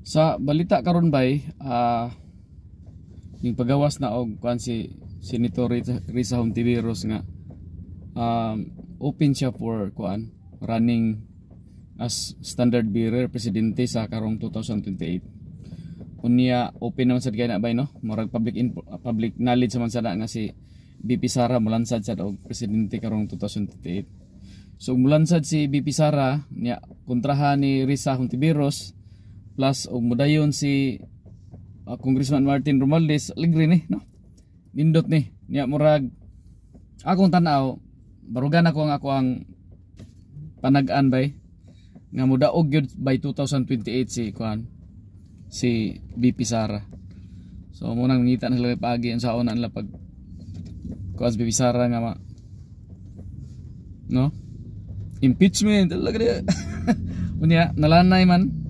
Sa balita karon bay, yung pagawas na og kuan si Senator Risa Hontiveros nga open siya for kuan running as standard bearer presidente sa karong 2028. Unya open naman sad kay na bay no, murag public knowledge man sada nga si BP Sara mulansad sad og presidente karong 2028. So mulansad si BP Sara nya kontrahan ni Risa Hontiveros plus og mudayon si Congressman Martin Romualdez ligre ni no. Nindot ni nya murag akong tan-aw barugan ako ang panag-an bay nga mudaog gyud by 2028 si BP Sara. So mo nang ngita na sila paagi ang saon nila pag kuas BP Sara nga no impeachment talaga. Unya nalanay man